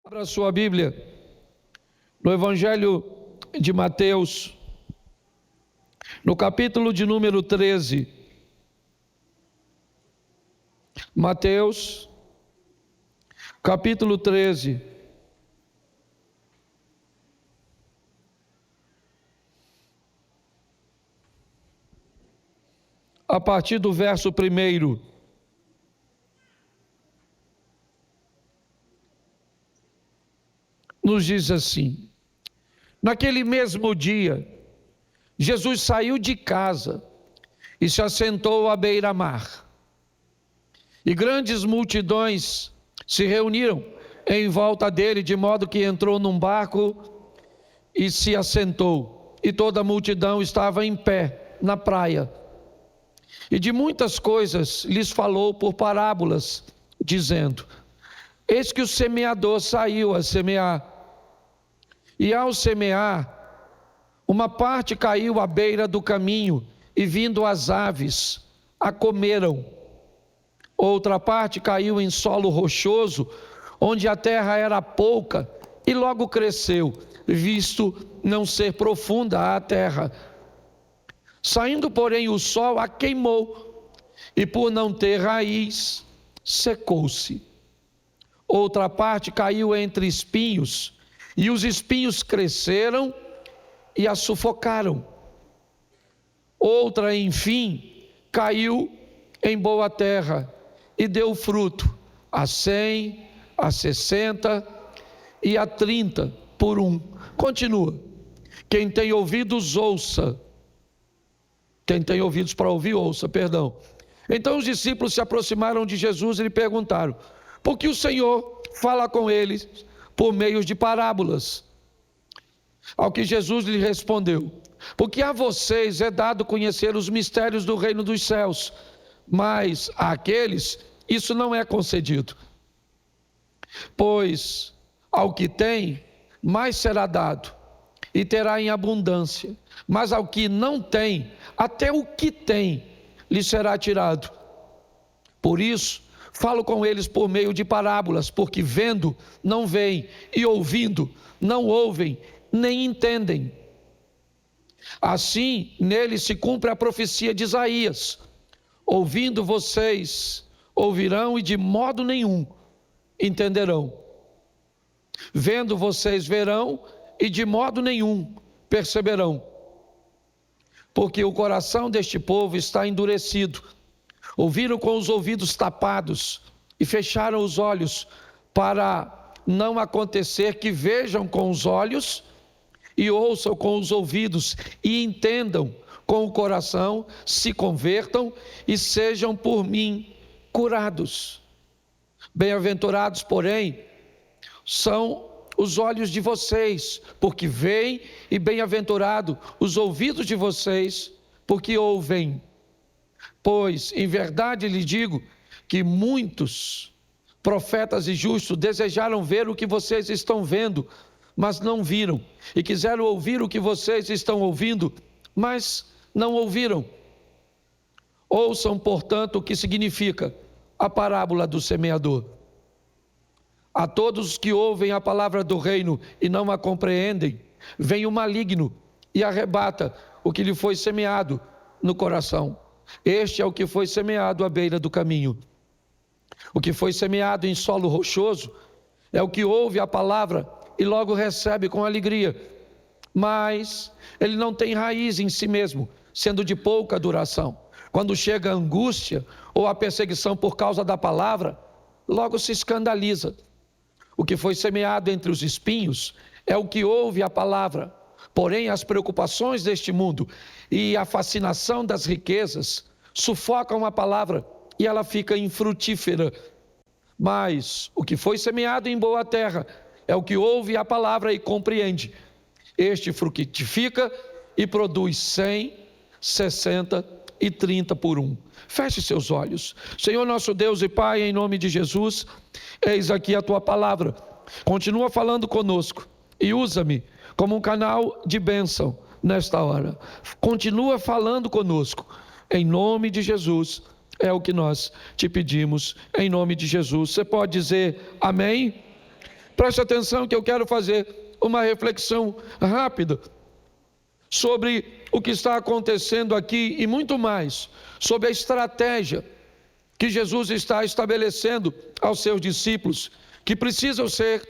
Abra sua Bíblia no Evangelho de Mateus, no capítulo de número 13. Mateus, capítulo 13. A partir do verso 1. Nos diz assim: naquele mesmo dia, Jesus saiu de casa e se assentou à beira-mar. E grandes multidões se reuniram em volta dele, de modo que entrou num barco e se assentou. E toda a multidão estava em pé na praia. E de muitas coisas lhes falou por parábolas, dizendo: eis que o semeador saiu a semear. E ao semear, uma parte caiu à beira do caminho, e vindo as aves, a comeram. Outra parte caiu em solo rochoso, onde a terra era pouca, e logo cresceu, visto não ser profunda a terra. Saindo, porém, o sol a queimou, e por não ter raiz, secou-se. Outra parte caiu entre espinhos, e os espinhos cresceram e a sufocaram. Outra, enfim, caiu em boa terra e deu fruto, a 100, a 60 e a 30 por um. Continua. Quem tem ouvidos, ouça. Quem tem ouvidos para ouvir, ouça, perdão. Então os discípulos se aproximaram de Jesus e lhe perguntaram: por que o Senhor fala com eles por meio de parábolas? Ao que Jesus lhe respondeu: porque a vocês é dado conhecer os mistérios do reino dos céus, mas àqueles isso não é concedido. Pois ao que tem, mais será dado, e terá em abundância. Mas ao que não tem, até o que tem lhe será tirado. Por isso, falo com eles por meio de parábolas, porque vendo, não veem, e ouvindo, não ouvem, nem entendem. Assim, nele se cumpre a profecia de Isaías: ouvindo vocês, ouvirão e de modo nenhum entenderão. Vendo vocês verão e de modo nenhum perceberão. Porque o coração deste povo está endurecido. Ouviram com os ouvidos tapados e fecharam os olhos, para não acontecer que vejam com os olhos e ouçam com os ouvidos e entendam com o coração, se convertam e sejam por mim curados. Bem-aventurados, porém, são os olhos de vocês, porque veem, e bem-aventurado os ouvidos de vocês, porque ouvem. Pois, em verdade lhe digo, que muitos profetas e justos desejaram ver o que vocês estão vendo, mas não viram, e quiseram ouvir o que vocês estão ouvindo, mas não ouviram. Ouçam, portanto, o que significa a parábola do semeador. A todos os que ouvem a palavra do reino e não a compreendem, vem o maligno e arrebata o que lhe foi semeado no coração. Este é o que foi semeado à beira do caminho. O que foi semeado em solo rochoso é o que ouve a palavra e logo recebe com alegria, mas ele não tem raiz em si mesmo, sendo de pouca duração. Quando chega a angústia ou a perseguição por causa da palavra, logo se escandaliza. O que foi semeado entre os espinhos é o que ouve a palavra, porém as preocupações deste mundo e a fascinação das riquezas sufocam a palavra e ela fica infrutífera. Mas o que foi semeado em boa terra é o que ouve a palavra e compreende. Este frutifica e produz 100, 60 e 30 por um. Feche seus olhos. Senhor nosso Deus e Pai, em nome de Jesus, eis aqui a Tua palavra. Continua falando conosco e usa-me como um canal de bênção nesta hora. Continua falando conosco, em nome de Jesus. É o que nós te pedimos, em nome de Jesus. Você pode dizer amém? Preste atenção que eu quero fazer uma reflexão rápida sobre o que está acontecendo aqui e muito mais sobre a estratégia que Jesus está estabelecendo aos seus discípulos, que precisam ser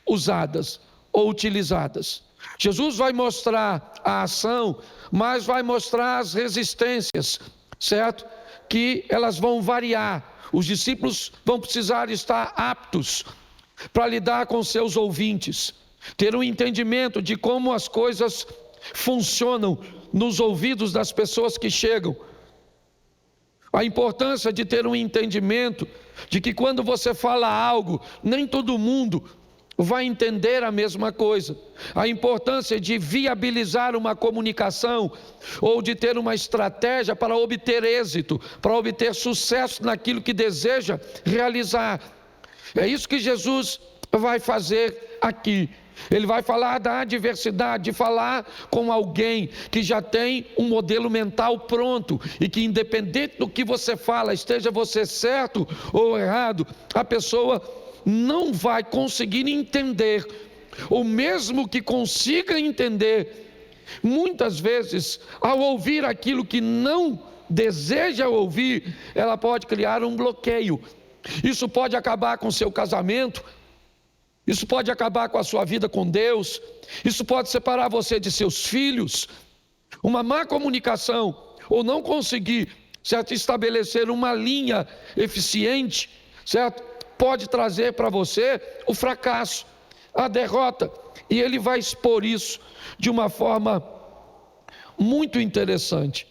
usadas ou utilizadas. Jesus vai mostrar a ação, mas vai mostrar as resistências, certo? Que elas vão variar. Os discípulos vão precisar estar aptos para lidar com seus ouvintes, ter um entendimento de como as coisas funcionam nos ouvidos das pessoas que chegam. A importância de ter um entendimento de que quando você fala algo, nem todo mundo vai entender a mesma coisa. A importância de viabilizar uma comunicação ou de ter uma estratégia para obter êxito, para obter sucesso naquilo que deseja realizar. É isso que Jesus vai fazer aqui. Ele vai falar da adversidade, de falar com alguém que já tem um modelo mental pronto e que, independente do que você fala, esteja você certo ou errado, a pessoa não vai conseguir entender, ou mesmo que consiga entender, muitas vezes, ao ouvir aquilo que não deseja ouvir, ela pode criar um bloqueio. Isso pode acabar com o seu casamento, isso pode acabar com a sua vida com Deus, isso pode separar você de seus filhos. Uma má comunicação, ou não conseguir, certo, estabelecer uma linha eficiente, certo, pode trazer para você o fracasso, a derrota, e ele vai expor isso de uma forma muito interessante.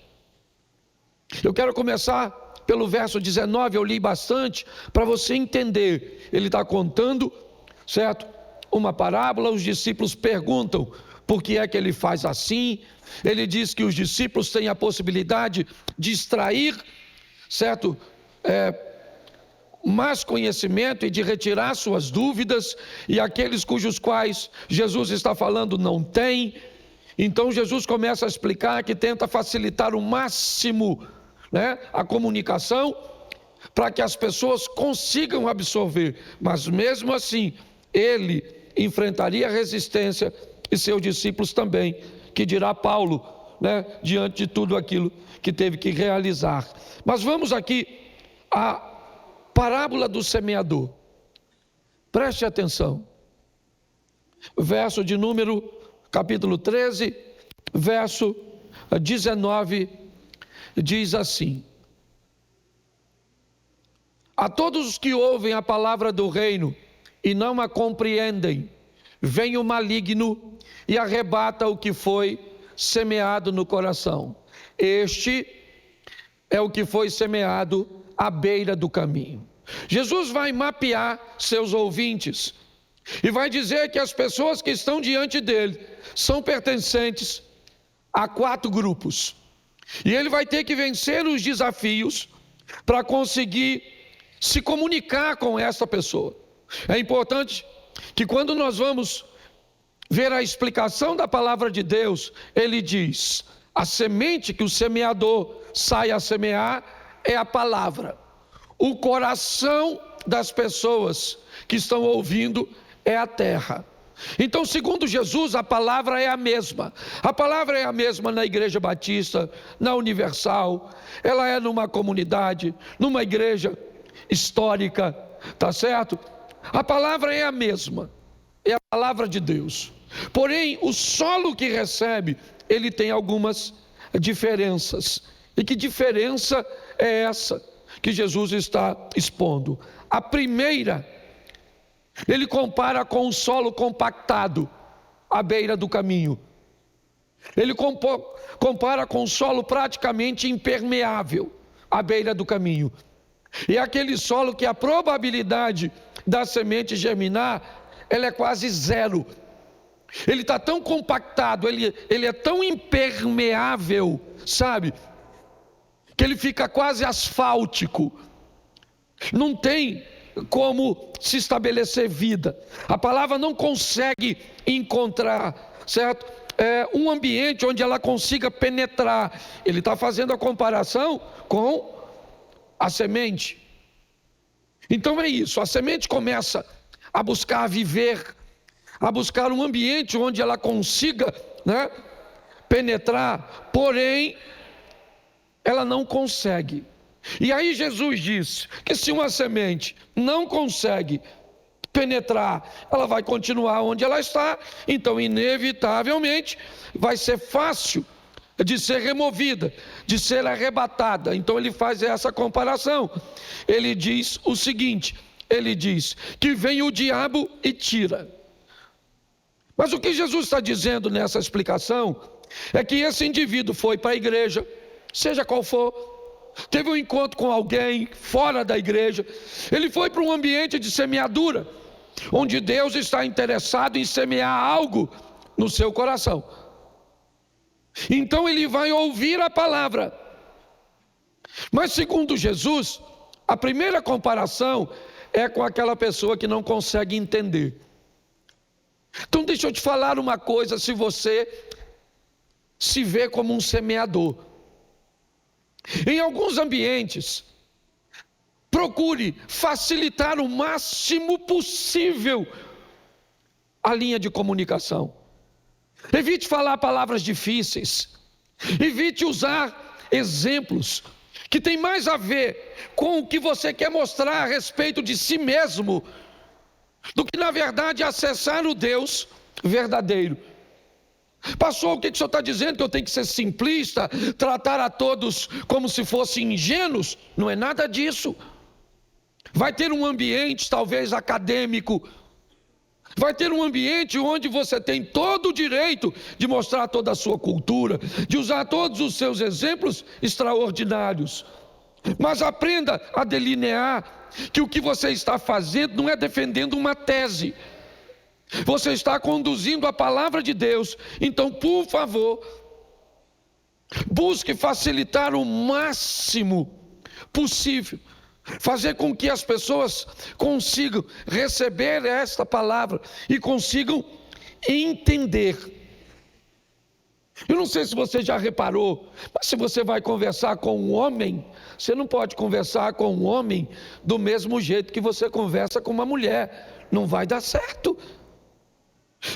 Eu quero começar pelo verso 19, eu li bastante, para você entender. Ele está contando, certo, uma parábola, os discípulos perguntam por que é que ele faz assim. Ele diz que os discípulos têm a possibilidade de extrair, certo, mais conhecimento e de retirar suas dúvidas, e aqueles cujos quais Jesus está falando não têm. Então Jesus começa a explicar que tenta facilitar o máximo, a comunicação, para que as pessoas consigam absorver, mas mesmo assim ele enfrentaria resistência, e seus discípulos também, que dirá Paulo, diante de tudo aquilo que teve que realizar. Mas vamos aqui a parábola do semeador. Preste atenção. Verso de número, capítulo 13, verso 19, diz assim: a todos os que ouvem a palavra do reino e não a compreendem, vem o maligno e arrebata o que foi semeado no coração. Este é o que foi semeado à beira do caminho. Jesus vai mapear seus ouvintes e vai dizer que as pessoas que estão diante dele são pertencentes a 4 grupos. E ele vai ter que vencer os desafios para conseguir se comunicar com essa pessoa. É importante que quando nós vamos ver a explicação da palavra de Deus, ele diz: a semente que o semeador sai a semear é a palavra. O coração das pessoas que estão ouvindo é a terra. Então, segundo Jesus, a palavra é a mesma. A palavra é a mesma na Igreja Batista, na Universal, ela é numa comunidade, numa igreja histórica, tá certo? A palavra é a mesma, é a palavra de Deus. Porém, o solo que recebe, ele tem algumas diferenças. E que diferença é essa que Jesus está expondo? A primeira, ele compara com um solo compactado à beira do caminho. Ele compara com um solo praticamente impermeável à beira do caminho. E aquele solo que a probabilidade da semente germinar, ela é quase zero. Ele está tão compactado, ele é tão impermeável, sabe? Que ele fica quase asfáltico. Não tem como se estabelecer vida. A palavra não consegue encontrar, certo? Um ambiente onde ela consiga penetrar. Ele está fazendo a comparação com a semente. Então é isso, a semente começa a buscar viver, a buscar um ambiente onde ela consiga, né, penetrar, porém, ela não consegue. E aí Jesus diz que se uma semente não consegue penetrar, ela vai continuar onde ela está, então inevitavelmente vai ser fácil de ser removida, de ser arrebatada. Então ele faz essa comparação. Ele diz o seguinte, ele diz que vem o diabo e tira. Mas o que Jesus está dizendo nessa explicação é que esse indivíduo foi para a igreja, seja qual for, teve um encontro com alguém fora da igreja, ele foi para um ambiente de semeadura, onde Deus está interessado em semear algo no seu coração. Então ele vai ouvir a palavra. Mas segundo Jesus, a primeira comparação é com aquela pessoa que não consegue entender. Então deixa eu te falar uma coisa, se você se vê como um semeador. Em alguns ambientes, procure facilitar o máximo possível a linha de comunicação. Evite falar palavras difíceis. Evite usar exemplos que tem mais a ver com o que você quer mostrar a respeito de si mesmo, do que na verdade acessar o Deus verdadeiro. Pastor, o que o senhor está dizendo? Que eu tenho que ser simplista, tratar a todos como se fossem ingênuos? Não é nada disso. Vai ter um ambiente talvez acadêmico, vai ter um ambiente onde você tem todo o direito de mostrar toda a sua cultura, de usar todos os seus exemplos extraordinários. Mas aprenda a delinear que o que você está fazendo não é defendendo uma tese. Você está conduzindo a palavra de Deus. Então, por favor, busque facilitar o máximo possível, fazer com que as pessoas consigam receber esta palavra e consigam entender. Eu não sei se você já reparou, mas se você vai conversar com um homem, você não pode conversar com um homem do mesmo jeito que você conversa com uma mulher. Não vai dar certo.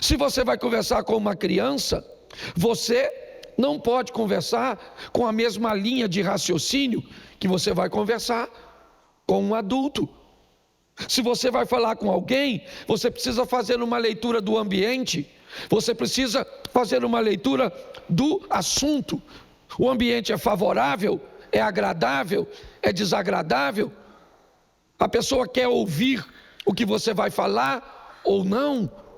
Se você vai conversar com uma criança, você não pode conversar com a mesma linha de raciocínio que você vai conversar com um adulto. Se você vai falar com alguém, você precisa fazer uma leitura do ambiente, você precisa fazer uma leitura do assunto. O ambiente é favorável, é agradável, é desagradável? A pessoa quer ouvir o que você vai falar ou não?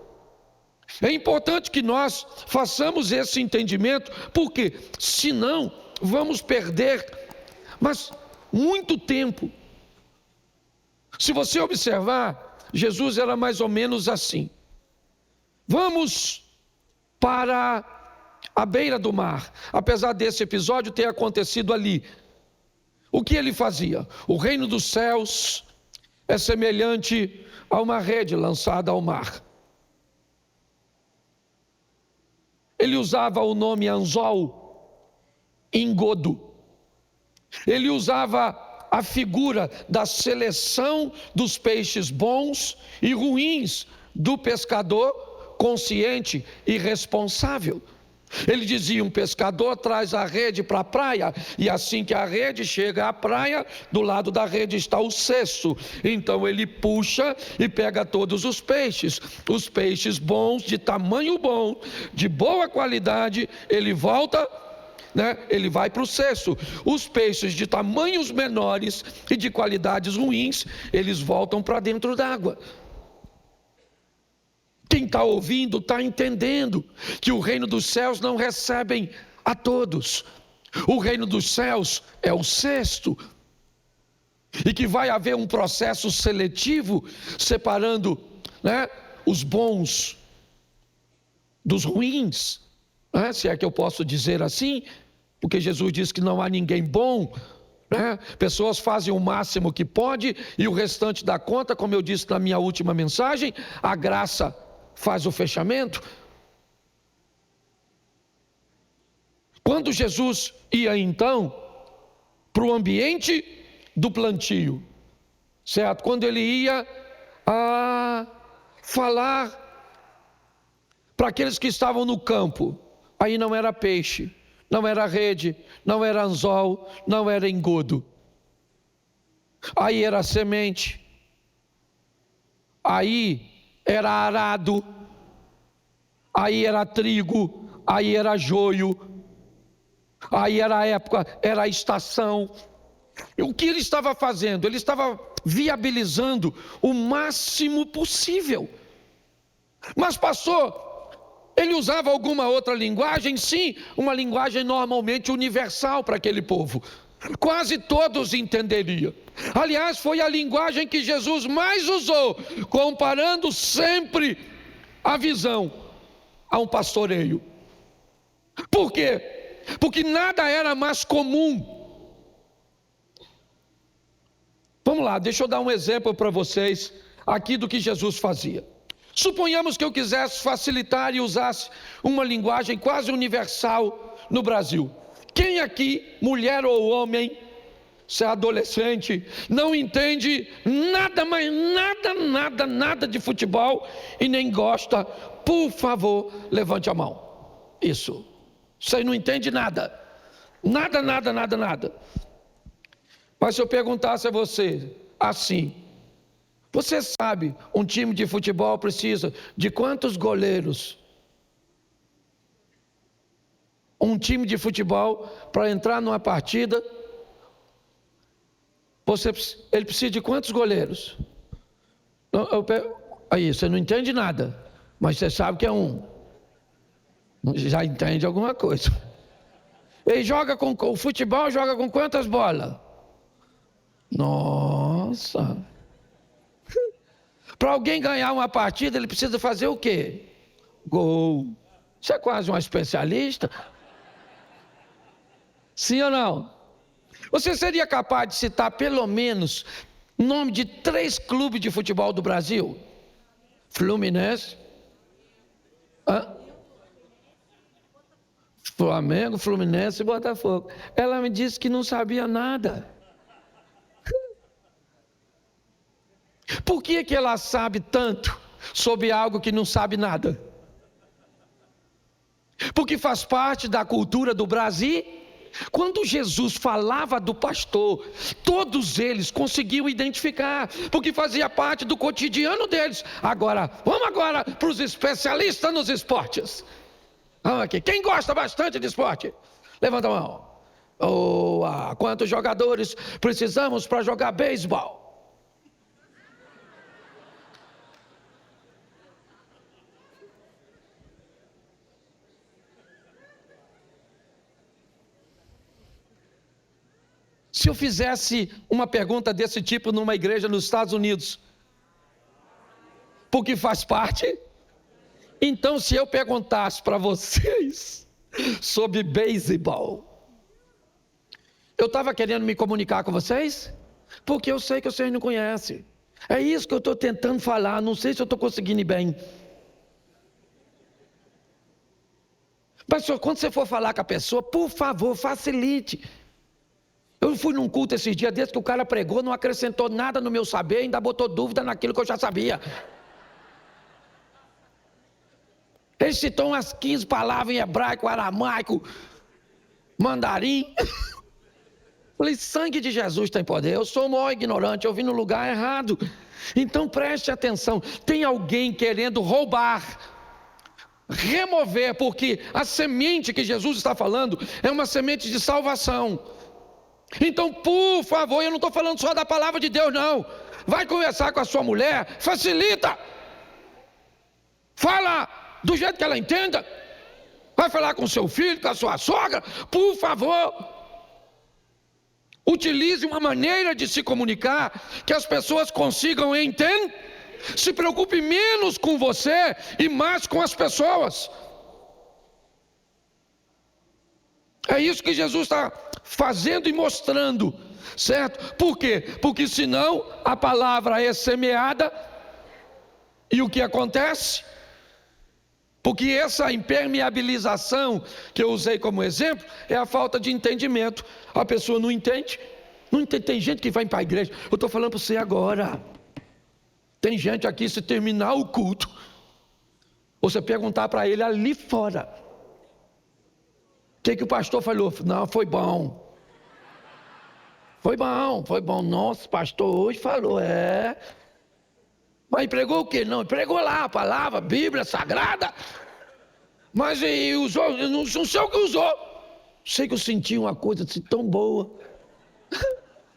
É importante que nós façamos esse entendimento, porque senão vamos perder, mas muito tempo. Se você observar, Jesus era mais ou menos assim. Vamos para a beira do mar, apesar desse episódio ter acontecido ali. O que ele fazia? O reino dos céus é semelhante a uma rede lançada ao mar. Ele usava o nome anzol, engodo. Ele usava a figura da seleção dos peixes bons e ruins do pescador consciente e responsável. Ele dizia: um pescador traz a rede para a praia, e assim que a rede chega à praia, do lado da rede está o cesto. Então ele puxa e pega todos os peixes bons, de tamanho bom, de boa qualidade, ele volta, ele vai para o cesto. Os peixes de tamanhos menores e de qualidades ruins, eles voltam para dentro d'água. Quem está ouvindo está entendendo que o reino dos céus não recebem a todos. O reino dos céus é o cesto, e que vai haver um processo seletivo separando, os bons dos ruins, se é que eu posso dizer assim, porque Jesus diz que não há ninguém bom. Pessoas fazem o máximo que pode e o restante da conta, como eu disse na minha última mensagem, a graça faz o fechamento. Quando Jesus ia então para o ambiente do plantio, certo? Quando ele ia falar para aqueles que estavam no campo. Aí não era peixe, não era rede, não era anzol, não era engodo. Aí era semente, aí era arado, aí era trigo, aí era joio, aí era a época, era a estação. E o que ele estava fazendo? Ele estava viabilizando o máximo possível. Mas pastor, ele usava alguma outra linguagem? Sim, uma linguagem normalmente universal para aquele povo. Quase todos entenderiam. Aliás, foi a linguagem que Jesus mais usou, comparando sempre a visão a um pastoreio. Por quê? Porque nada era mais comum. Vamos lá, deixa eu dar um exemplo para vocês aqui do que Jesus fazia. Suponhamos que eu quisesse facilitar e usasse uma linguagem quase universal no Brasil. Quem aqui, mulher ou homem, se é adolescente, não entende nada, mas nada de futebol e nem gosta, por favor, levante a mão. Isso. Você não entende nada. Nada. Mas se eu perguntasse a você assim, você sabe, um time de futebol precisa de quantos goleiros? Um time de futebol, para entrar numa partida, ele precisa de quantos goleiros? Aí, você não entende nada, mas você sabe que é um. Já entende alguma coisa. Ele joga com o futebol, joga com quantas bolas? Nossa! Para alguém ganhar uma partida, ele precisa fazer o quê? Gol. Você é quase um especialista? Sim ou não? Você seria capaz de citar pelo menos o nome de 3 clubes de futebol do Brasil? Fluminense? Flamengo, Fluminense e Botafogo. Ela me disse que não sabia nada. Por que ela sabe tanto sobre algo que não sabe nada? Porque faz parte da cultura do Brasil. Quando Jesus falava do pastor, todos eles conseguiam identificar, porque fazia parte do cotidiano deles. Vamos agora para os especialistas nos esportes. Vamos aqui. Quem gosta bastante de esporte? Levanta a mão. Quantos jogadores precisamos para jogar beisebol? Se eu fizesse uma pergunta desse tipo numa igreja nos Estados Unidos, porque faz parte? Então, se eu perguntasse para vocês sobre beisebol, eu estava querendo me comunicar com vocês? Porque eu sei que vocês não conhecem. É isso que eu estou tentando falar, não sei se eu estou conseguindo ir bem. Pastor, quando você for falar com a pessoa, por favor, facilite. Eu fui num culto esses dias desde que o cara pregou, não acrescentou nada no meu saber, ainda botou dúvida naquilo que eu já sabia. Ele citou umas 15 palavras em hebraico, aramaico, mandarim. Falei, sangue de Jesus tem poder. Eu sou o maior ignorante, eu vim no lugar errado. Então preste atenção, tem alguém querendo roubar, remover, porque a semente que Jesus está falando é uma semente de salvação. Então, por favor, eu não estou falando só da palavra de Deus, não. Vai conversar com a sua mulher, facilita. Fala do jeito que ela entenda. Vai falar com o seu filho, com a sua sogra, por favor. Utilize uma maneira de se comunicar que as pessoas consigam entender. Se preocupe menos com você e mais com as pessoas. É isso que Jesus está fazendo e mostrando, certo? Por quê? Porque senão a palavra é semeada e o que acontece? Porque essa impermeabilização que eu usei como exemplo é a falta de entendimento. A pessoa não entende. Não entende. Tem gente que vai para a igreja. Eu estou falando para você agora. Tem gente aqui, se terminar o culto, você perguntar para ele ali fora, o que o pastor falou? Não, foi bom. Foi bom. Nossa, pastor hoje falou, Mas pregou o quê? Não, pregou lá a palavra, a Bíblia Sagrada. Mas e usou, eu não sei o que usou. Sei que eu senti uma coisa assim, tão boa.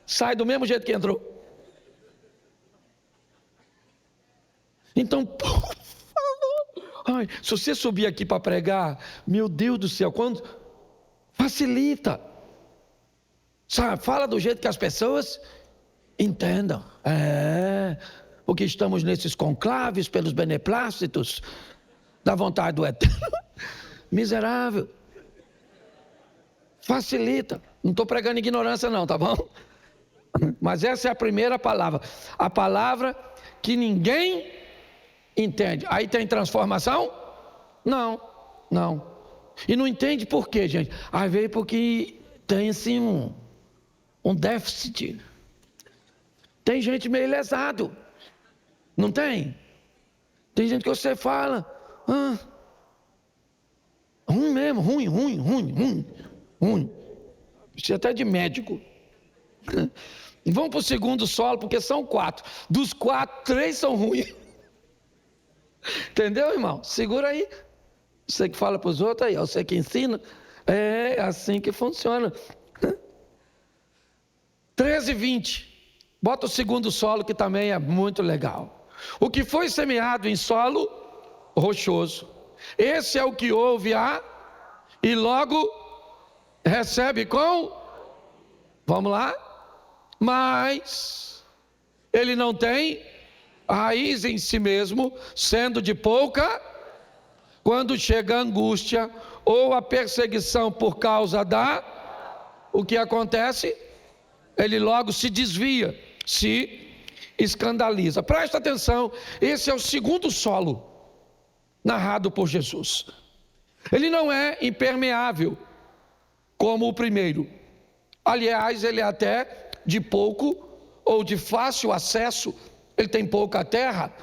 Sai do mesmo jeito que entrou. Então, por favor. Se você subir aqui para pregar, meu Deus do céu, facilita. Sabe, fala do jeito que as pessoas entendam. Porque estamos nesses conclaves pelos beneplácitos da vontade do Eterno. Miserável. Facilita. Não estou pregando ignorância não, tá bom? Mas essa é a primeira palavra. A palavra que ninguém entende. Aí tem transformação? Não. E não entende por quê, gente? Aí veio porque tem assim um déficit. Tem gente meio lesado. Não tem? Tem gente que você fala, ruim mesmo, ruim. Precisa até de médico. Vamos para o segundo solo, porque são 4. Dos 4, 3 são ruins. Entendeu, irmão? Segura aí. Você que fala para os outros aí, você que ensina. É assim que funciona. 13:20. Bota o segundo solo, que também é muito legal. O que foi semeado em solo rochoso, esse é o que ouve e logo recebe vamos lá, mas ele não tem raiz em si mesmo, sendo de pouca, quando chega a angústia ou a perseguição por causa o que acontece? Ele logo se desvia, se escandaliza. Presta atenção, esse é o segundo solo narrado por Jesus. Ele não é impermeável como o primeiro. Aliás, ele é até de pouco ou de fácil acesso, ele tem pouca terra.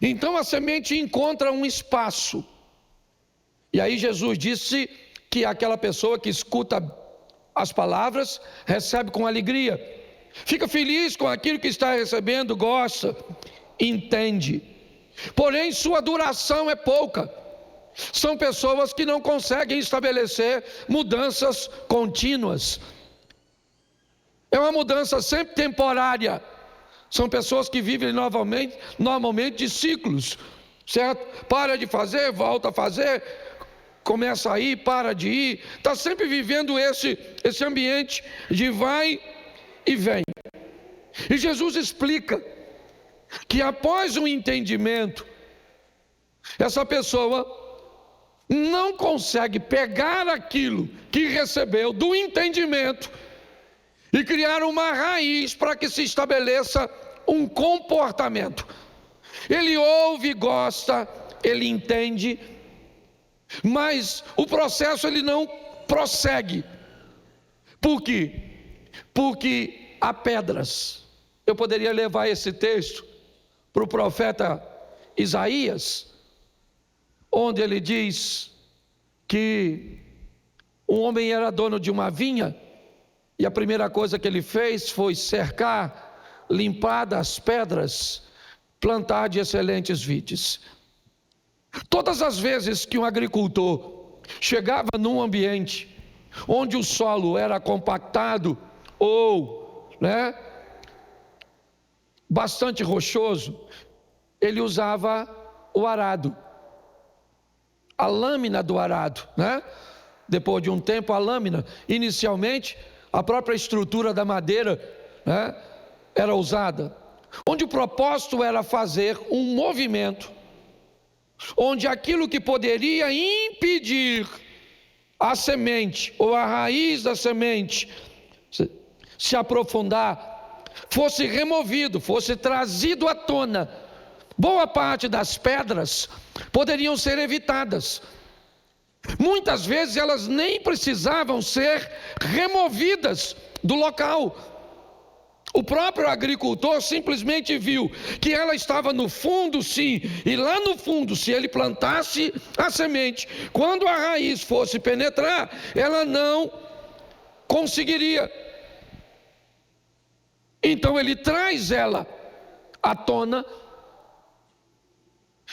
Então a semente encontra um espaço. E aí Jesus disse que aquela pessoa que escuta as palavras recebe com alegria, fica feliz com aquilo que está recebendo, gosta, entende. Porém, sua duração é pouca. São pessoas que não conseguem estabelecer mudanças contínuas. É uma mudança sempre temporária. São pessoas que vivem normalmente de ciclos, certo? Para de fazer, volta a fazer, começa a ir, para de ir. Está sempre vivendo esse ambiente de vai e vem. E Jesus explica que após o entendimento, essa pessoa não consegue pegar aquilo que recebeu do entendimento e criar uma raiz para que se estabeleça um comportamento. Ele ouve, gosta, ele entende, mas o processo ele não prossegue. Por quê? Porque há pedras. Eu poderia levar esse texto para o profeta Isaías, onde ele diz que um homem era dono de uma vinha, e a primeira coisa que ele fez foi cercar, limpar das pedras, plantar de excelentes vides. Todas as vezes que um agricultor chegava num ambiente onde o solo era compactado ou bastante rochoso, ele usava o arado, a lâmina do arado, Depois de um tempo, a lâmina, inicialmente, a própria estrutura da madeira era usada, onde o propósito era fazer um movimento, onde aquilo que poderia impedir a semente ou a raiz da semente se aprofundar, fosse removido, fosse trazido à tona. Boa parte das pedras poderiam ser evitadas. Muitas vezes elas nem precisavam ser removidas do local. O próprio agricultor simplesmente viu que ela estava no fundo, sim, e lá no fundo, se ele plantasse a semente, quando a raiz fosse penetrar, ela não conseguiria. Então ele traz ela à tona.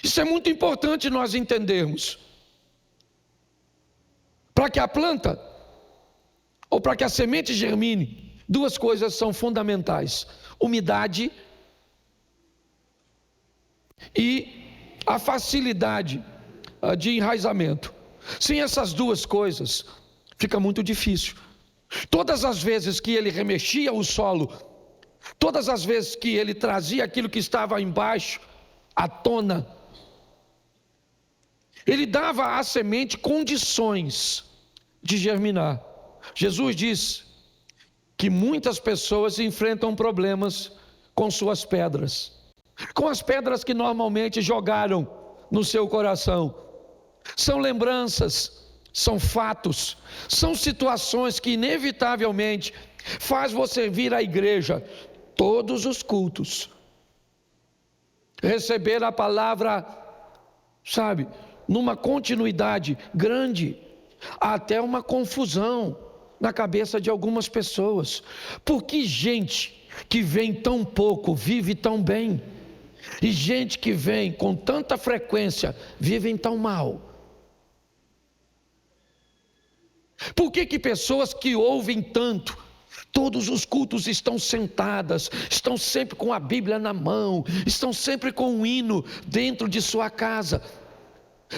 Isso é muito importante nós entendermos. Para que a planta, ou para que a semente germine, duas coisas são fundamentais: umidade e a facilidade de enraizamento. Sem essas duas coisas, fica muito difícil. Todas as vezes que ele remexia o solo, todas as vezes que ele trazia aquilo que estava embaixo à tona, ele dava à semente condições de germinar. Jesus diz que muitas pessoas enfrentam problemas com suas pedras, com as pedras que normalmente jogaram no seu coração. São lembranças, são fatos, são situações que inevitavelmente faz você vir à igreja todos os cultos, receber a palavra, sabe, numa continuidade grande, até uma confusão na cabeça de algumas pessoas. Porque gente que vem tão pouco vive tão bem, e gente que vem com tanta frequência vivem tão mal? Por que pessoas que ouvem tanto, todos os cultos estão sentadas, estão sempre com a Bíblia na mão, estão sempre com um hino dentro de sua casa?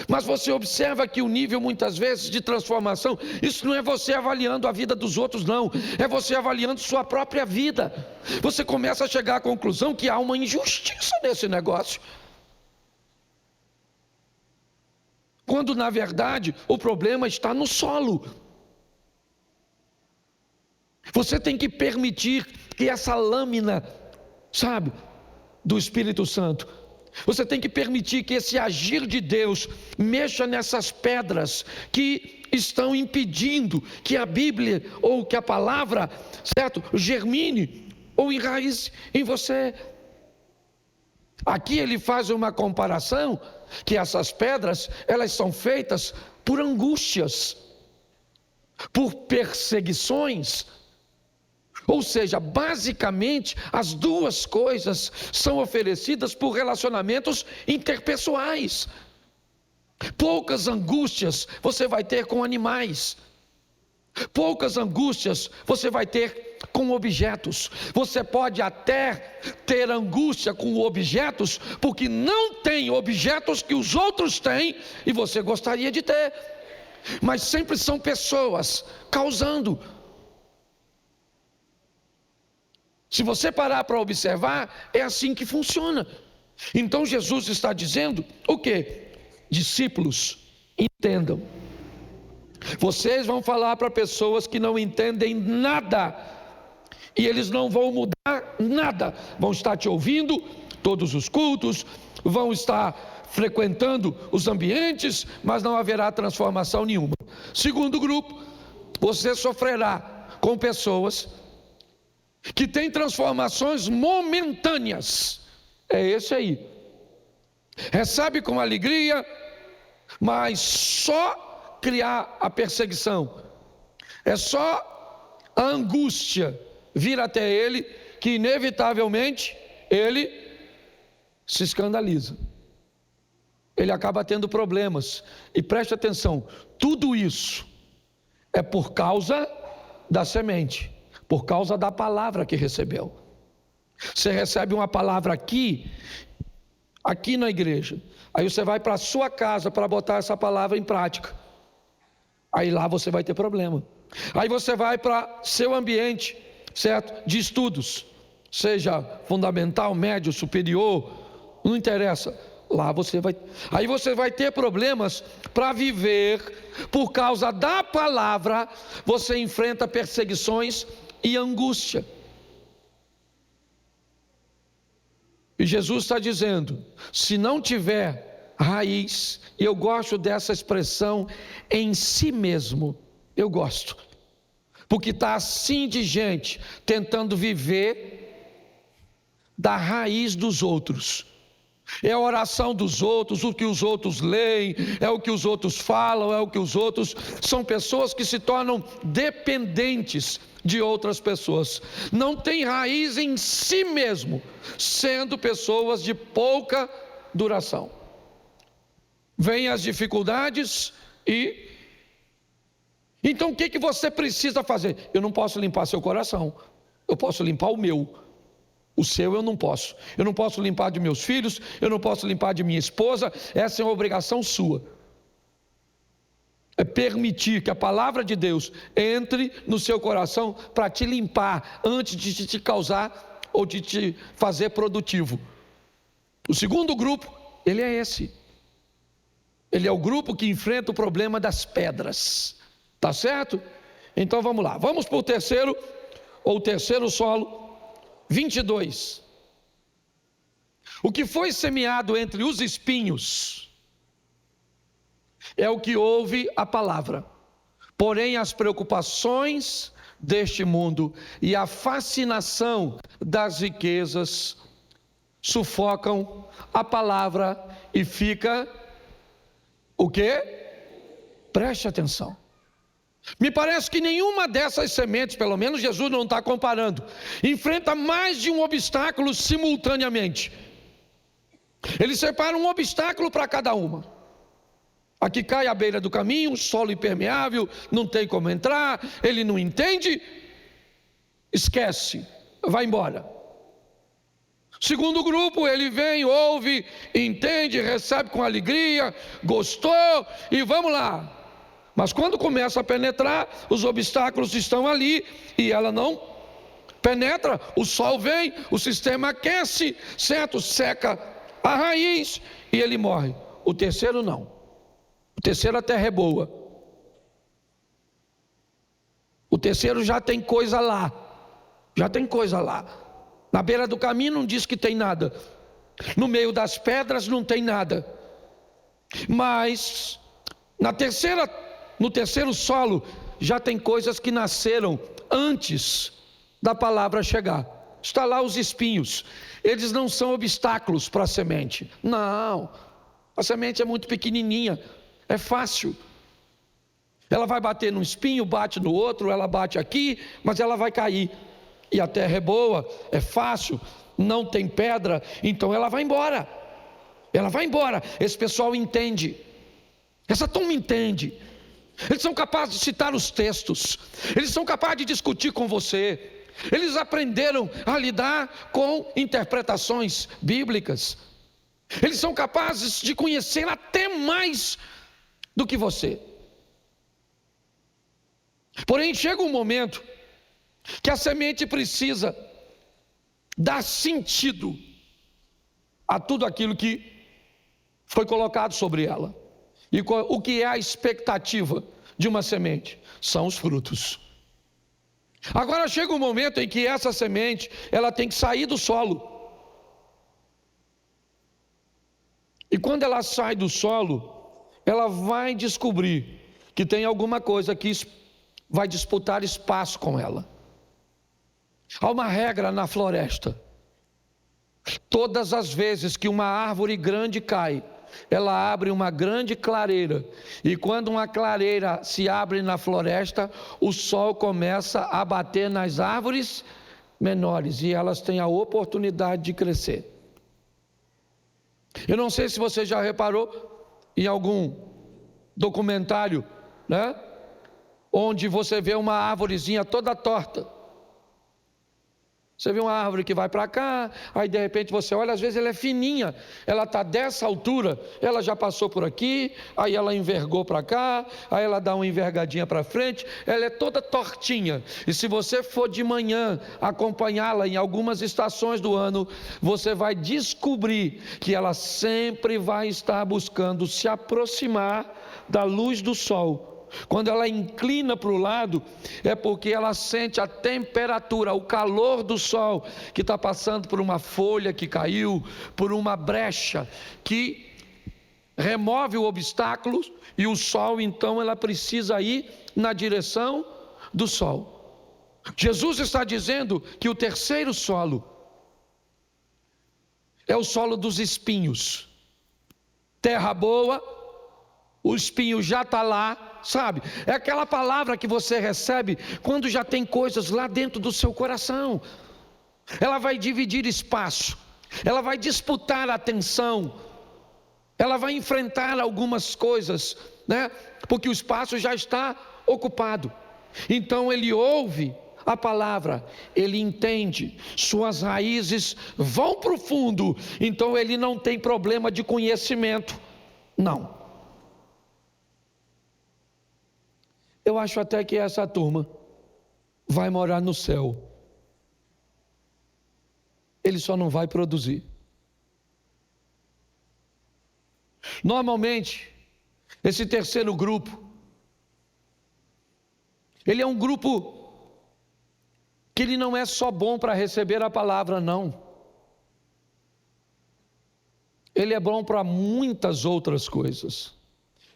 Mas você observa que o nível muitas vezes de transformação, isso não é você avaliando a vida dos outros, não, é você avaliando sua própria vida. Você começa a chegar à conclusão que há uma injustiça nesse negócio, quando na verdade o problema está no solo. Você tem que permitir que essa lâmina, sabe, do Espírito Santo, você tem que permitir que esse agir de Deus mexa nessas pedras que estão impedindo que a Bíblia ou que a palavra, certo, germine ou enraize em você. Aqui ele faz uma comparação que essas pedras, elas são feitas por angústias, por perseguições. Ou seja, basicamente, as duas coisas são oferecidas por relacionamentos interpessoais. Poucas angústias você vai ter com animais, poucas angústias você vai ter com objetos. Você pode até ter angústia com objetos, porque não tem objetos que os outros têm e você gostaria de ter, mas sempre são pessoas causando. Se você parar para observar, é assim que funciona. Então Jesus está dizendo o quê? Discípulos, entendam. Vocês vão falar para pessoas que não entendem nada, e eles não vão mudar nada. Vão estar te ouvindo todos os cultos, vão estar frequentando os ambientes, mas não haverá transformação nenhuma. Segundo grupo, você sofrerá com pessoas que têm transformações momentâneas. É esse aí. Recebe com alegria, mas só criar a perseguição. É só a angústia vir até ele, que inevitavelmente ele se escandaliza. Ele acaba tendo problemas. E preste atenção, tudo isso é por causa da semente, por causa da palavra que recebeu. Você recebe uma palavra aqui na igreja, aí você vai para a sua casa para botar essa palavra em prática, aí lá você vai ter problema. Aí você vai para seu ambiente, certo, de estudos, seja fundamental, médio, superior, não interessa, lá aí você vai ter problemas para viver. Por causa da palavra, você enfrenta perseguições e angústia. E Jesus está dizendo, se não tiver raiz, e eu gosto dessa expressão, em si mesmo, eu gosto, porque está assim de gente tentando viver da raiz dos outros. É a oração dos outros, o que os outros leem, é o que os outros falam, é o que os outros... São pessoas que se tornam dependentes de outras pessoas. Não tem raiz em si mesmo, sendo pessoas de pouca duração. Vêm as dificuldades e... Então o que você precisa fazer? Eu não posso limpar seu coração, eu posso limpar o meu. O seu eu não posso. Eu não posso limpar de meus filhos, eu não posso limpar de minha esposa. Essa é uma obrigação sua. É permitir que a palavra de Deus entre no seu coração para te limpar antes de te causar ou de te fazer produtivo. O segundo grupo, ele é esse. Ele é o grupo que enfrenta o problema das pedras. Tá certo? Então vamos lá. Vamos para o terceiro solo. 22. O que foi semeado entre os espinhos é o que ouve a palavra, porém as preocupações deste mundo e a fascinação das riquezas sufocam a palavra e fica o quê? Preste atenção. Me parece que nenhuma dessas sementes, pelo menos Jesus não está comparando, enfrenta mais de um obstáculo simultaneamente. Ele separa um obstáculo para cada uma. Aqui cai à beira do caminho, solo impermeável, não tem como entrar, ele não entende, esquece, vai embora. Segundo grupo, ele vem, ouve, entende, recebe com alegria, gostou e vamos lá. Mas quando começa a penetrar, os obstáculos estão ali e ela não penetra, o sol vem, o sistema aquece, certo? Seca a raiz e ele morre. O terceiro não. O terceiro a terra é boa. O terceiro já tem coisa lá. Já tem coisa lá. Na beira do caminho não diz que tem nada. No meio das pedras não tem nada. Mas no terceiro solo já tem coisas que nasceram antes da palavra chegar. Está lá os espinhos. Eles não são obstáculos para a semente. Não. A semente é muito pequenininha. É fácil. Ela vai bater num espinho, bate no outro, ela bate aqui, mas ela vai cair. E a terra é boa, é fácil, não tem pedra, então ela vai embora. Ela vai embora. Esse pessoal entende. Essa turma entende. Eles são capazes de citar os textos. Eles são capazes de discutir com você. Eles aprenderam a lidar com interpretações bíblicas. Eles são capazes de conhecer até mais do que você. Porém, chega um momento que a semente precisa dar sentido a tudo aquilo que foi colocado sobre ela. E o que é a expectativa de uma semente? São os frutos. Agora chega um momento em que essa semente, ela tem que sair do solo. E quando ela sai do solo, ela vai descobrir que tem alguma coisa que vai disputar espaço com ela. Há uma regra na floresta. Todas as vezes que uma árvore grande cai, ela abre uma grande clareira. E quando uma clareira se abre na floresta, o sol começa a bater nas árvores menores e elas têm a oportunidade de crescer. Eu não sei se você já reparou em algum documentário, né? Onde você vê uma árvorezinha toda torta. Você vê uma árvore que vai para cá, aí de repente você olha, às vezes ela é fininha, ela está dessa altura, ela já passou por aqui, aí ela envergou para cá, aí ela dá uma envergadinha para frente, ela é toda tortinha. E se você for de manhã acompanhá-la em algumas estações do ano, você vai descobrir que ela sempre vai estar buscando se aproximar da luz do sol. Quando ela inclina para o lado, é porque ela sente a temperatura, o calor do sol, que está passando por uma folha que caiu, por uma brecha, que remove o obstáculo, e o sol, então, ela precisa ir na direção do sol. Jesus está dizendo que o terceiro solo é o solo dos espinhos. Terra boa, o espinho já está lá, sabe? É aquela palavra que você recebe quando já tem coisas lá dentro do seu coração. Ela vai dividir espaço, ela vai disputar a atenção, ela vai enfrentar algumas coisas, né? Porque o espaço já está ocupado. Então ele ouve a palavra, ele entende, suas raízes vão para o fundo, então ele não tem problema de conhecimento, não. Eu acho até que essa turma vai morar no céu. Ele só não vai produzir. Normalmente, esse terceiro grupo, ele é um grupo que ele não é só bom para receber a palavra, não. Ele é bom para muitas outras coisas.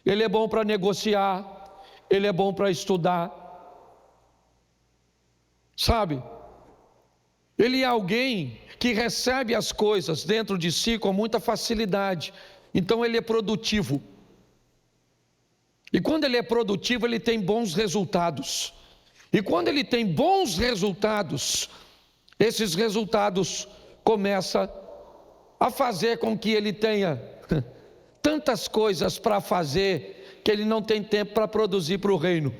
Ele é bom para negociar, ele é bom para estudar. Sabe? Ele é alguém que recebe as coisas dentro de si com muita facilidade. Então ele é produtivo. E quando ele é produtivo, ele tem bons resultados. E quando ele tem bons resultados, esses resultados começam a fazer com que ele tenha tantas coisas para fazer, que ele não tem tempo para produzir para o reino.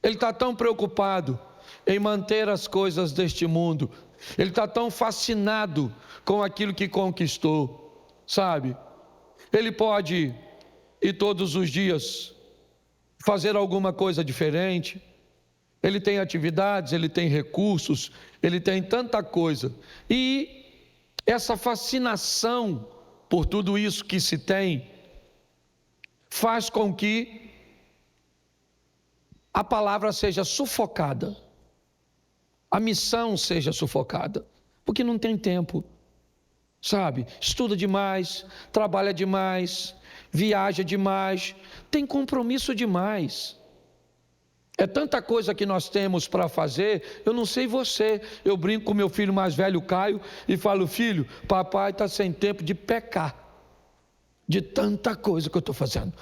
Ele está tão preocupado em manter as coisas deste mundo, ele está tão fascinado com aquilo que conquistou, sabe? Ele pode ir todos os dias fazer alguma coisa diferente, ele tem atividades, ele tem recursos, ele tem tanta coisa, e essa fascinação por tudo isso que se tem, faz com que a palavra seja sufocada, a missão seja sufocada, porque não tem tempo, sabe? Estuda demais, trabalha demais, viaja demais, tem compromisso demais. É tanta coisa que nós temos para fazer. Eu não sei você, eu brinco com meu filho mais velho, Caio, e falo: filho, papai está sem tempo de pecar, de tanta coisa que eu estou fazendo.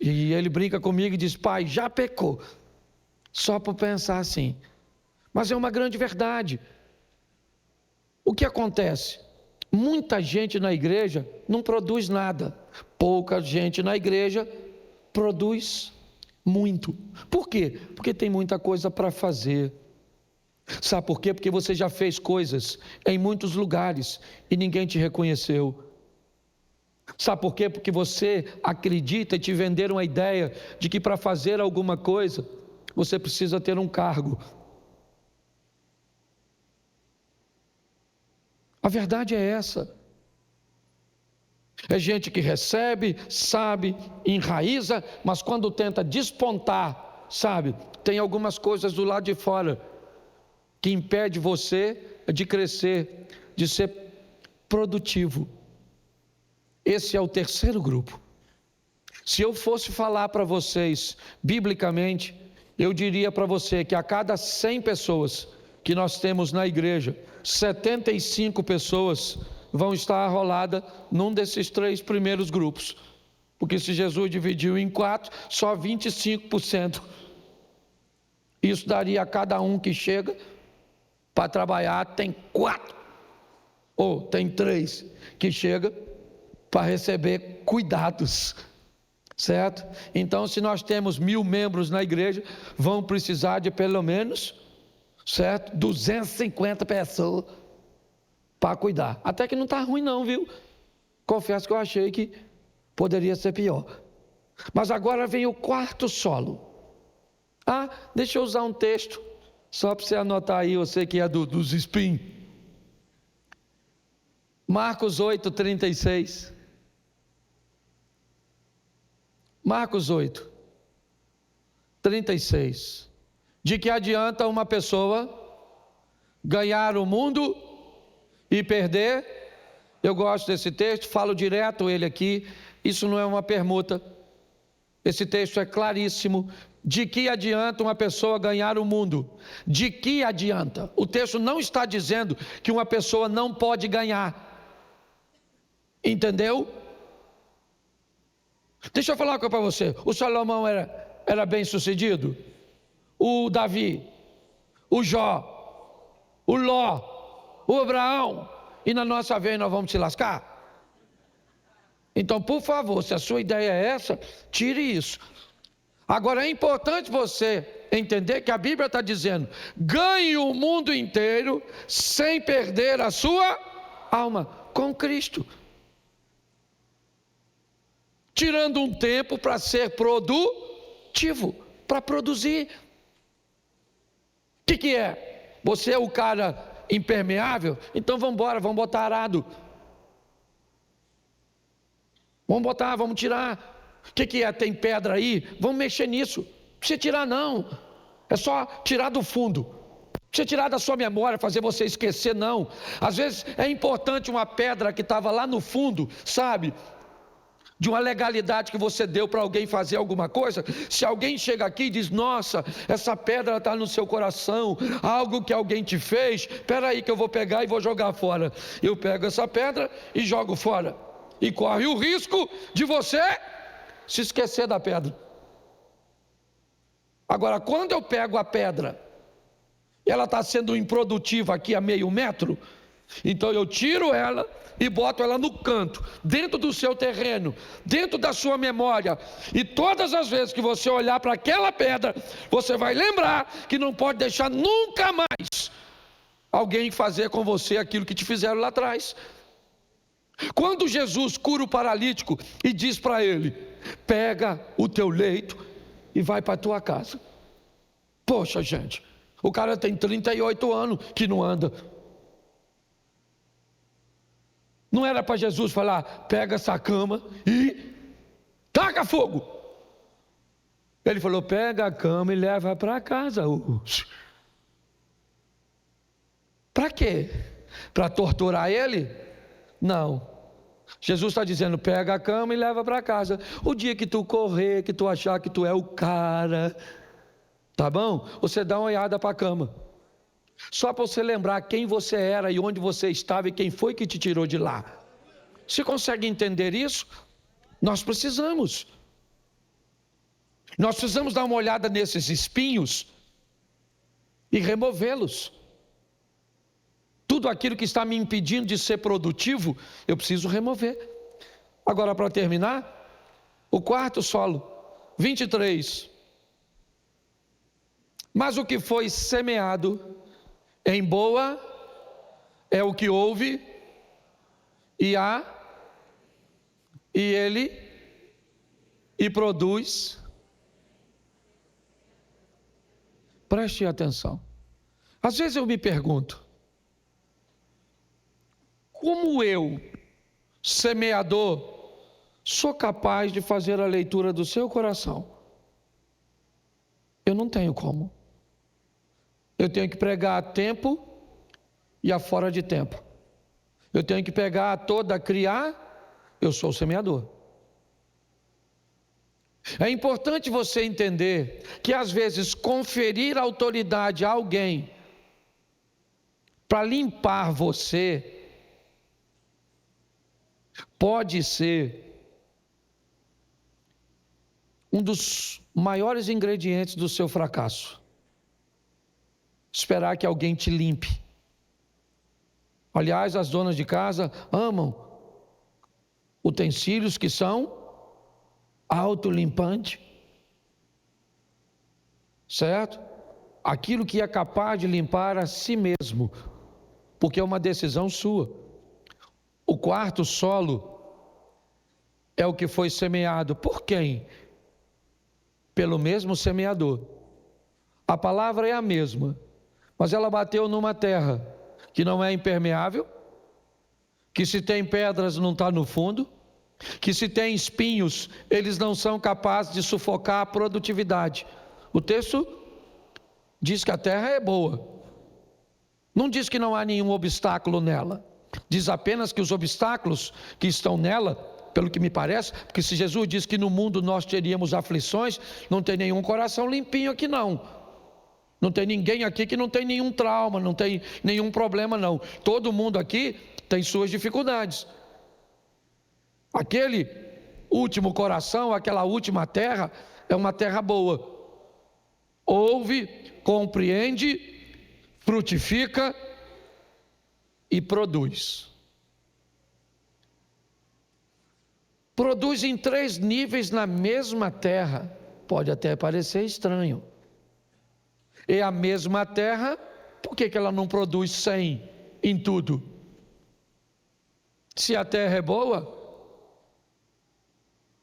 E ele brinca comigo e diz: pai, já pecou, só por pensar assim. Mas é uma grande verdade. O que acontece? Muita gente na igreja não produz nada, pouca gente na igreja produz muito. Por quê? Porque tem muita coisa para fazer. Sabe por quê? Porque você já fez coisas em muitos lugares e ninguém te reconheceu. Sabe por quê? Porque você acredita e te venderam a ideia de que para fazer alguma coisa você precisa ter um cargo. A verdade é essa. É gente que recebe, sabe, enraiza, mas quando tenta despontar, sabe, tem algumas coisas do lado de fora que impede você de crescer, de ser produtivo. Esse é o terceiro grupo. Se eu fosse falar para vocês, biblicamente, eu diria para você que a cada 100 pessoas que nós temos na igreja, 75 pessoas vão estar arroladas num desses 3 primeiros grupos. Porque se Jesus dividiu em 4, só 25%. Isso daria a cada um que chega para trabalhar, tem 4, ou tem 3 que chega para receber cuidados, certo? Então, se nós temos 1000 membros na igreja, vão precisar de pelo menos, certo, 250 pessoas para cuidar. Até que não está ruim não, viu? Confesso que eu achei que poderia ser pior. Mas agora vem o quarto solo. Deixa eu usar um texto, só para você anotar aí, você que é dos espinhos. Marcos 8, 36. Marcos 8, 36. De que adianta uma pessoa ganhar o mundo e perder? Eu gosto desse texto, falo direto ele aqui. Isso não é uma permuta. Esse texto é claríssimo. De que adianta uma pessoa ganhar o mundo? De que adianta? O texto não está dizendo que uma pessoa não pode ganhar. Entendeu? Deixa eu falar uma coisa para você. O Salomão era bem sucedido? O Davi, o Jó, o Ló, o Abraão. E na nossa vez nós vamos se lascar? Então, por favor, se a sua ideia é essa, tire isso. Agora é importante você entender que a Bíblia está dizendo: ganhe o mundo inteiro sem perder a sua alma com Cristo. Tirando um tempo para ser produtivo, para produzir. O que é? Você é o cara impermeável? Então vamos embora, vamos botar arado. Vamos tirar. O que é? Tem pedra aí? Vamos mexer nisso. Não precisa tirar não. É só tirar do fundo. Não precisa tirar da sua memória, fazer você esquecer não. Às vezes é importante uma pedra que estava lá no fundo, sabe? De uma legalidade que você deu para alguém fazer alguma coisa. Se alguém chega aqui e diz: nossa, essa pedra está no seu coração, algo que alguém te fez, espera aí que eu vou pegar e vou jogar fora. Eu pego essa pedra e jogo fora. E corre o risco de você se esquecer da pedra. Agora, quando eu pego a pedra, ela está sendo improdutiva aqui a meio metro, então eu tiro ela e boto ela no canto, dentro do seu terreno, dentro da sua memória. E todas as vezes que você olhar para aquela pedra, você vai lembrar que não pode deixar nunca mais alguém fazer com você aquilo que te fizeram lá atrás. Quando Jesus cura o paralítico e diz para ele: pega o teu leito e vai para a tua casa. Poxa, gente, o cara tem 38 anos que não anda. Não era para Jesus falar: pega essa cama e taca fogo. Ele falou: pega a cama e leva para casa. Para quê? Para torturar ele? Não. Jesus está dizendo: pega a cama e leva para casa. O dia que tu correr, que tu achar que tu é o cara, tá bom? Você dá uma olhada para a cama. Só para você lembrar quem você era e onde você estava e quem foi que te tirou de lá. Você consegue entender isso? Nós precisamos. Nós precisamos dar uma olhada nesses espinhos e removê-los. Tudo aquilo que está me impedindo de ser produtivo, eu preciso remover. Agora, para terminar, o quarto solo, 23. Mas o que foi semeado em boa é o que ouve e produz. Preste atenção. Às vezes eu me pergunto: como eu, semeador, sou capaz de fazer a leitura do seu coração? Eu não tenho como. Eu tenho que pregar a tempo e a fora de tempo. Eu tenho que pegar a toda, criar. Eu sou o semeador. É importante você entender que às vezes conferir autoridade a alguém para limpar você pode ser um dos maiores ingredientes do seu fracasso. Esperar que alguém te limpe. Aliás, as donas de casa amam utensílios que são autolimpantes, certo? Aquilo que é capaz de limpar a si mesmo, porque é uma decisão sua. O quarto solo é o que foi semeado. Por quem? Pelo mesmo semeador. A palavra é a mesma, mas ela bateu numa terra que não é impermeável, que se tem pedras não está no fundo, que se tem espinhos, eles não são capazes de sufocar a produtividade. O texto diz que a terra é boa, não diz que não há nenhum obstáculo nela, diz apenas que os obstáculos que estão nela pelo que me parece, porque se Jesus disse que no mundo nós teríamos aflições, não tem nenhum coração limpinho aqui não. Não tem ninguém aqui que não tem nenhum trauma, não tem nenhum problema não. Todo mundo aqui tem suas dificuldades. Aquele último coração, aquela última terra, é uma terra boa. Ouve, compreende, frutifica e produz. Produz em 3 níveis na mesma terra. Pode até parecer estranho. É a mesma terra, por que ela não produz 100 em tudo? Se a terra é boa,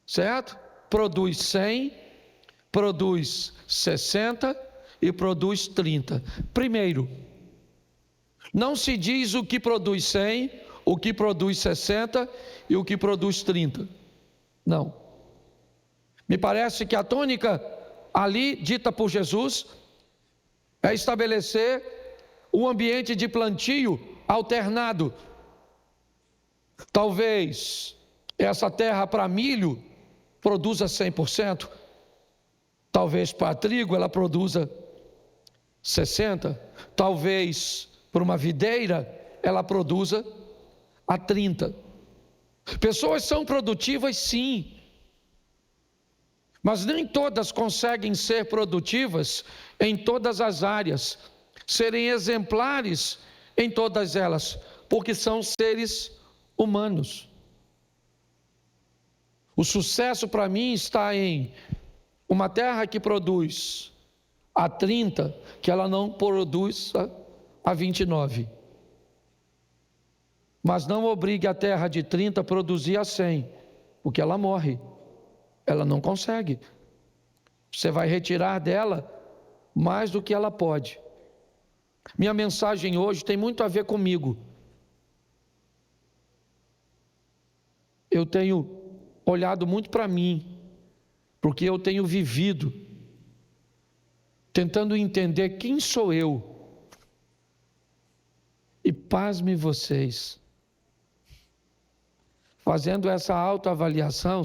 certo? Produz 100, produz 60 e produz 30. Primeiro, não se diz o que produz 100, o que produz 60 e o que produz 30. Não. Me parece que a tônica ali dita por Jesus é estabelecer um ambiente de plantio alternado. Talvez essa terra para milho produza 100%, talvez para trigo ela produza 60%, talvez para uma videira ela produza a 30%. Pessoas são produtivas sim, mas nem todas conseguem ser produtivas em todas as áreas, serem exemplares em todas elas, porque são seres humanos. O sucesso para mim está em uma terra que produz a 30, que ela não produz a 29. Mas não obrigue a terra de 30 a produzir a 100, porque ela morre, ela não consegue. Você vai retirar dela mais do que ela pode. Minha mensagem hoje tem muito a ver comigo. Eu tenho olhado muito para mim, porque eu tenho vivido, tentando entender quem sou eu. E pasme vocês, fazendo essa autoavaliação,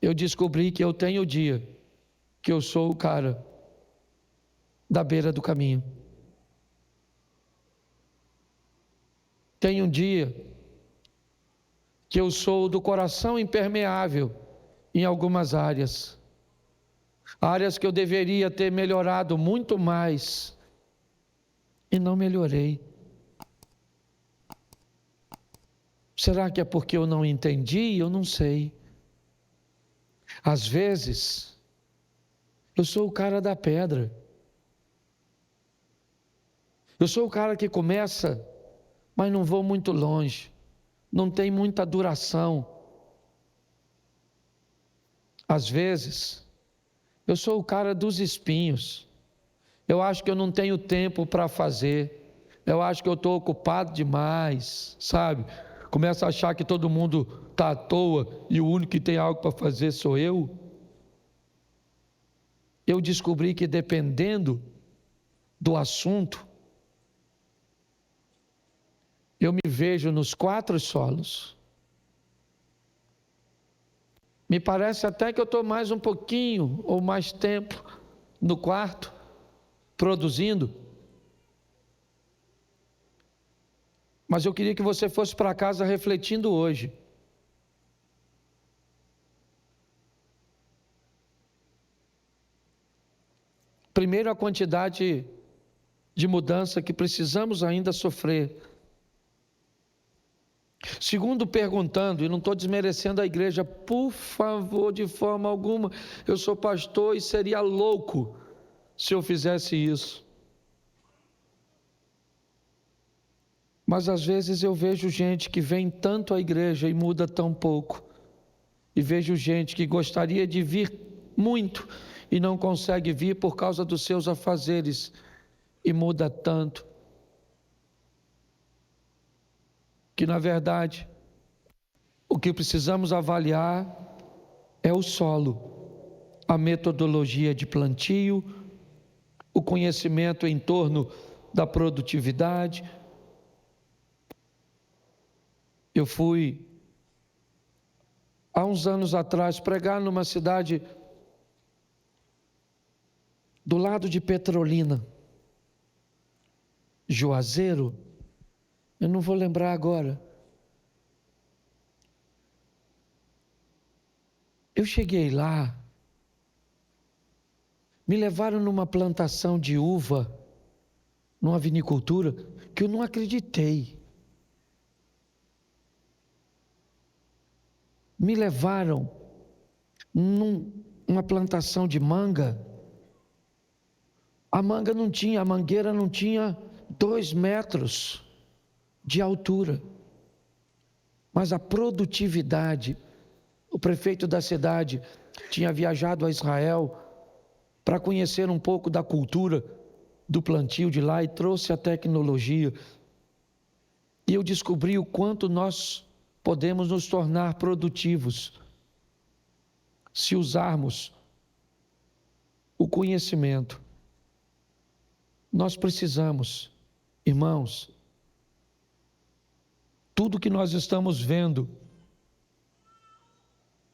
eu descobri que eu tenho o dia que eu sou o cara da beira do caminho. Tem um dia que eu sou do coração impermeável em algumas áreas que eu deveria ter melhorado muito mais e não melhorei. Será que é porque eu não entendi? Eu não sei. Às vezes, eu sou o cara da pedra. Eu sou o cara que começa, mas não vou muito longe. Não tem muita duração. Às vezes, eu sou o cara dos espinhos. Eu acho que eu não tenho tempo para fazer. Eu acho que eu estou ocupado demais, sabe? Começo a achar que todo mundo está à toa e o único que tem algo para fazer sou eu. Eu descobri que dependendo do assunto, eu me vejo nos 4 solos. Me parece até que eu estou mais um pouquinho ou mais tempo no quarto, produzindo. Mas eu queria que você fosse para casa refletindo hoje. Primeiro, a quantidade de mudança que precisamos ainda sofrer. Segundo, perguntando, e não estou desmerecendo a igreja, por favor, de forma alguma, eu sou pastor e seria louco se eu fizesse isso. Mas às vezes eu vejo gente que vem tanto à igreja e muda tão pouco. E vejo gente que gostaria de vir muito e não consegue vir por causa dos seus afazeres e muda tanto. Que na verdade, o que precisamos avaliar é o solo, a metodologia de plantio, o conhecimento em torno da produtividade. Eu fui há uns anos atrás, pregar numa cidade do lado de Petrolina, Juazeiro, eu não vou lembrar agora. Eu cheguei lá, me levaram numa plantação de uva, numa vinicultura, que eu não acreditei. Me levaram numa plantação de manga. A mangueira não tinha 2 metros de altura. Mas a produtividade, o prefeito da cidade tinha viajado a Israel para conhecer um pouco da cultura do plantio de lá e trouxe a tecnologia. E eu descobri o quanto nós podemos nos tornar produtivos se usarmos o conhecimento. Nós precisamos, irmãos, tudo que nós estamos vendo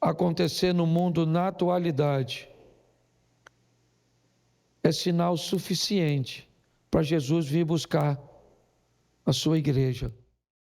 acontecer no mundo na atualidade é sinal suficiente para Jesus vir buscar a sua igreja.